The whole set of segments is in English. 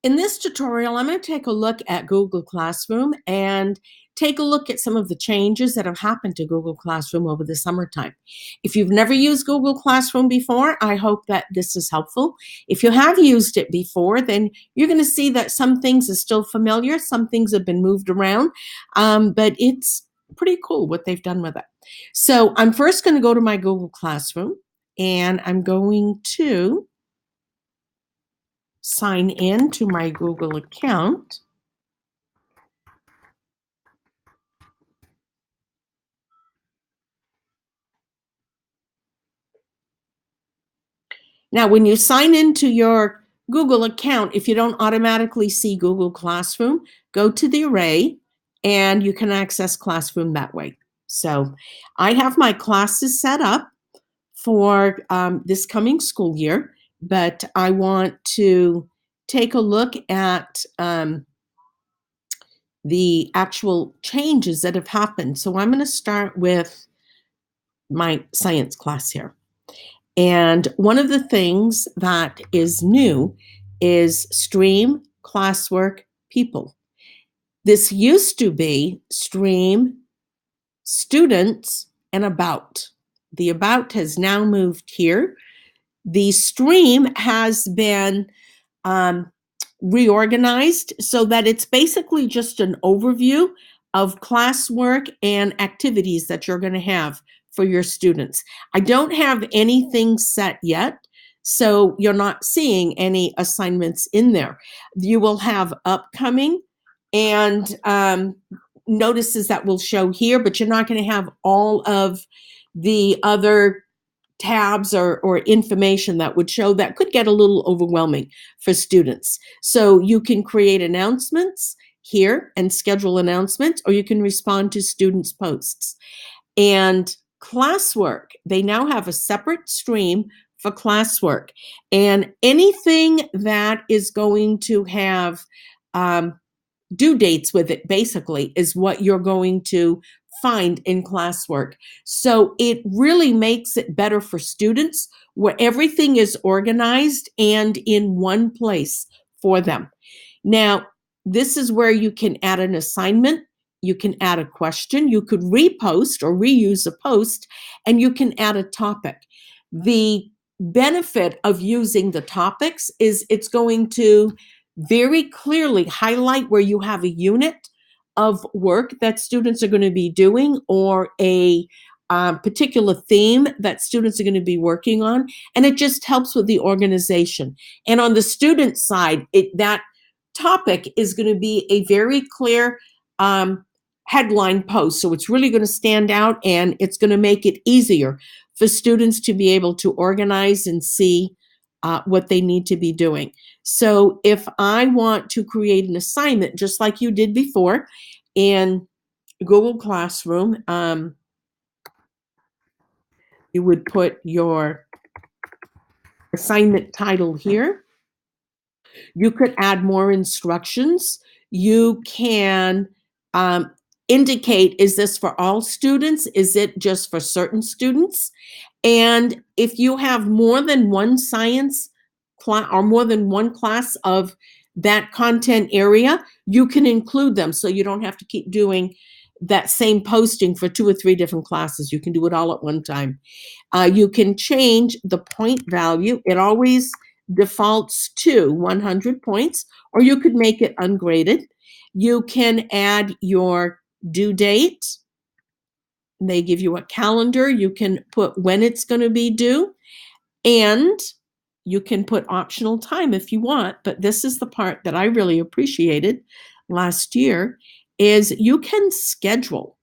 In this tutorial, I'm going to take a look at Google Classroom and take a look at some of the changes that have happened to Google Classroom over the summertime. If you've never used Google Classroom before, I hope that this is helpful. If you have used it before, then you're going to see that some things are still familiar, some things have been moved around, but it's pretty cool what they've done with it. So I'm first going to go to my Google Classroom, and I'm going to sign in to my Google account. Now, when you sign into your Google account, if you don't automatically see Google Classroom, go to the array and you can access Classroom that way. So I have my classes set up for this coming school year, but I want to take a look at the actual changes that have happened. So I'm going to start with my science class here. And one of the things that is new is stream, classwork, people. This used to be stream, students, and about. The about has now moved here. The stream has been reorganized so that it's basically just an overview of classwork and activities that you're going to have for your students. I don't have anything set yet, so you're not seeing any assignments in there. You will have upcoming and notices that will show here, but you're not going to have all of the other tabs or information that would show. That could get a little overwhelming for students. So you can create announcements here and schedule announcements, or you can respond to students' posts. And classwork, they now have a separate stream for classwork. And anything that is going to have due dates with it, basically, is what you're going to find in classwork. So it really makes it better for students where everything is organized and in one place for them. Now, this is where you can add an assignment, you can add a question, you could repost or reuse a post, and you can add a topic. The benefit of using the topics is it's going to very clearly highlight where you have a unit of work that students are going to be doing, or a particular theme that students are going to be working on, and it just helps with the organization. And on the student side, that topic is going to be a very clear headline post, so it's really going to stand out, and it's going to make it easier for students to be able to organize and see what they need to be doing. So if I want to create an assignment, just like you did before in Google Classroom, you would put your assignment title here. You could add more instructions. You can indicate, is this for all students? Is it just for certain students? And if you have more than one science class or more than one class of that content area, you can include them, so you don't have to keep doing that same posting for 2 or 3 different classes. You can do it all at one time. You can change the point value. It always defaults to 100 points, or you could make it ungraded. You can add your due date. They give you a calendar. You can put when it's going to be due, and you can put optional time if you want. But this is the part that I really appreciated last year, is you can schedule.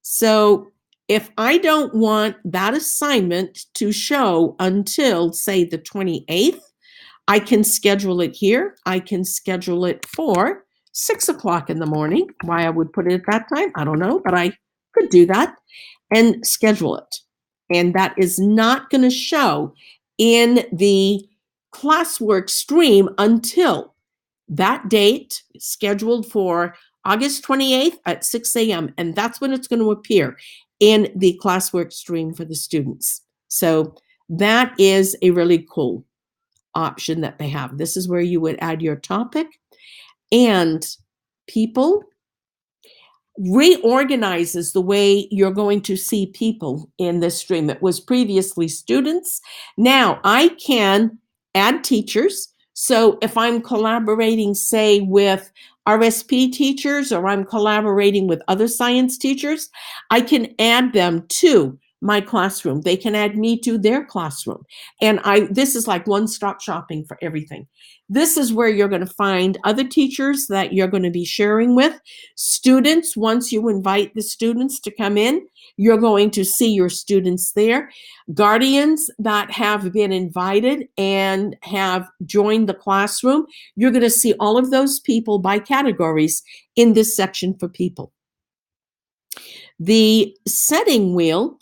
So if I don't want that assignment to show until, say, the 28th, I can schedule it here. I can schedule it for 6 o'clock in the morning. Why I would put it at that time, I don't know, but I could do that and schedule it. And that is not going to show in the classwork stream until that date, scheduled for August 28th at 6 a.m. And that's when it's going to appear in the classwork stream for the students. So that is a really cool option that they have. This is where you would add your topic, and people reorganizes the way you're going to see people in this stream. It was previously students. Now I can add teachers. So if I'm collaborating, say, with RSP teachers, or I'm collaborating with other science teachers, I can add them to my classroom. They can add me to their classroom. And this is like one-stop shopping for everything. This is where you're going to find other teachers that you're going to be sharing with. Students, once you invite the students to come in, you're going to see your students there. Guardians that have been invited and have joined the classroom, you're going to see all of those people by categories in this section for people. The setting wheel,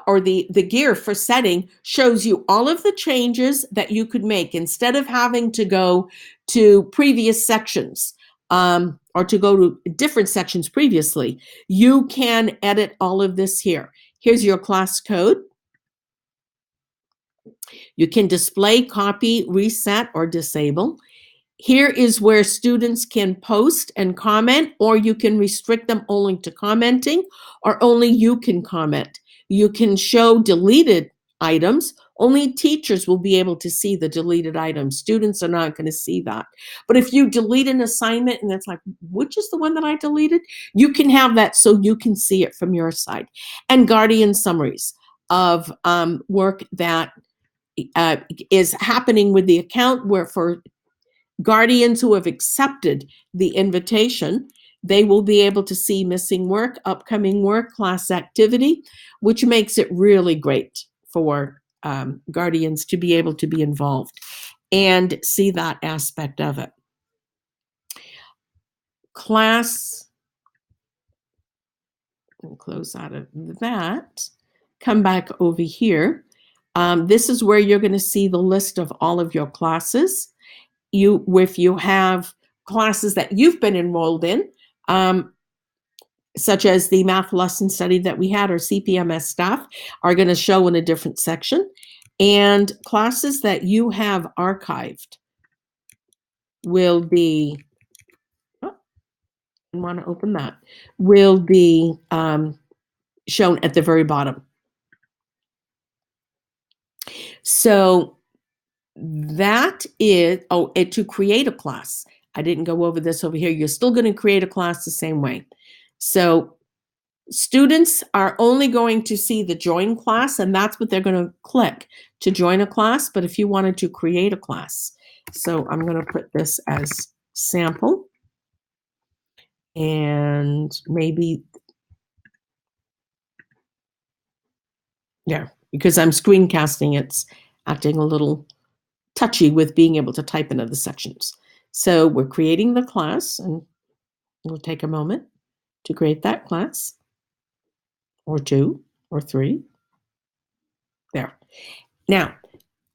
or the gear for setting, shows you all of the changes that you could make instead of having to go to previous sections, or to go to different sections previously. You can edit all of this here. Here's your class code. You can display, copy, reset, or disable. Here is where students can post and comment, or you can restrict them only to commenting, or only you can comment. You can show deleted items. Only teachers will be able to see the deleted items. Students are not going to see that. But if you delete an assignment and it's like, which is the one that I deleted? You can have that so you can see it from your side. And guardian summaries of work that is happening with the account, where for guardians who have accepted the invitation, they will be able to see missing work, upcoming work, class activity, which makes it really great for guardians to be able to be involved and see that aspect of it. Class, and close out of that, come back over here. This is where you're going to see the list of all of your classes. If you have classes that you've been enrolled in, such as the math lesson study that we had, our CPMS staff are going to show in a different section. And classes that you have archived will be, I want to open that, will be shown at the very bottom. So that is, to create a class. I didn't go over this over here. You're still going to create a class the same way. So students are only going to see the join class, and that's what they're going to click to join a class. But if you wanted to create a class, so I'm going to put this as sample, and maybe, yeah, because I'm screencasting, it's acting a little touchy with being able to type into the sections. So we're creating the class, and we'll take a moment to create that class, or 2 or 3. There. Now,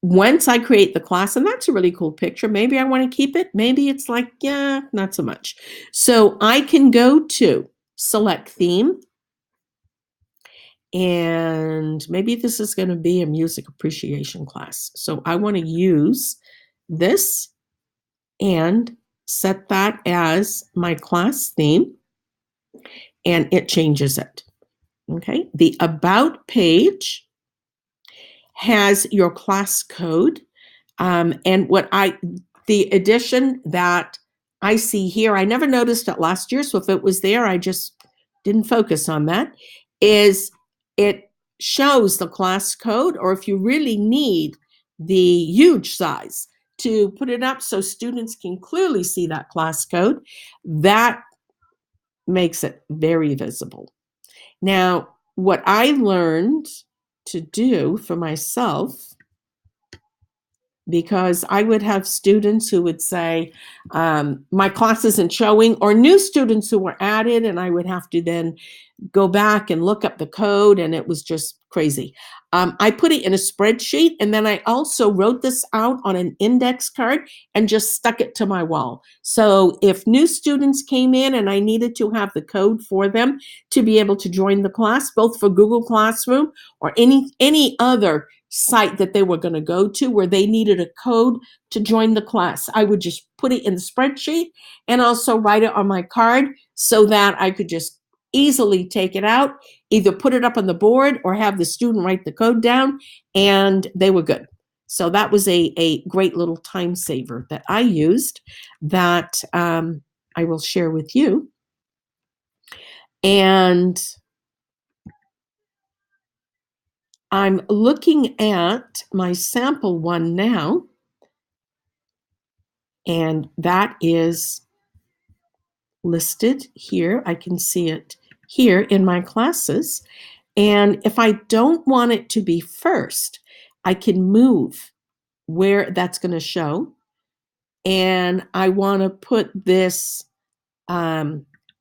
once I create the class, and that's a really cool picture, maybe I want to keep it. Maybe it's like, yeah, not so much. So I can go to select theme, and maybe this is going to be a music appreciation class. So I want to use this and set that as my class theme, and it changes it. Okay, the About page has your class code, and the addition that I see here, I never noticed it last year, so if it was there, I just didn't focus on that, is it shows the class code, or if you really need the huge size to put it up so students can clearly see that class code, that makes it very visible. Now, what I learned to do for myself, because I would have students who would say, my class isn't showing, or new students who were added, and I would have to then go back and look up the code, and it was just crazy. I put it in a spreadsheet, and then I also wrote this out on an index card and just stuck it to my wall. So if new students came in and I needed to have the code for them to be able to join the class, both for Google Classroom or any other site that they were going to go to where they needed a code to join the class. I would just put it in the spreadsheet and also write it on my card so that I could just easily take it out, either put it up on the board or have the student write the code down, and they were good. So that was a great little time saver that I used that I will share with you. And I'm looking at my sample one now, and that is listed here. I can see it here in my classes. And if I don't want it to be first, I can move where that's going to show. And I want to put this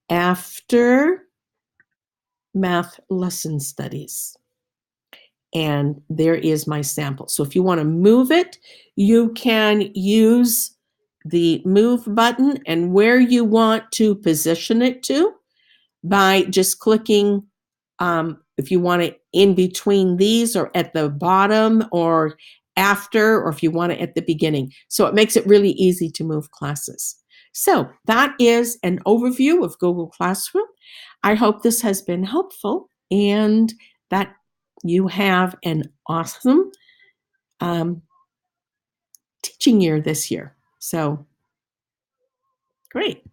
after math lesson studies. And there is my sample. So if you want to move it, you can use the move button and where you want to position it to by just clicking if you want it in between these or at the bottom or after, or if you want it at the beginning. So it makes it really easy to move classes. So that is an overview of Google Classroom. I hope this has been helpful and that you have an awesome teaching year this year. So great.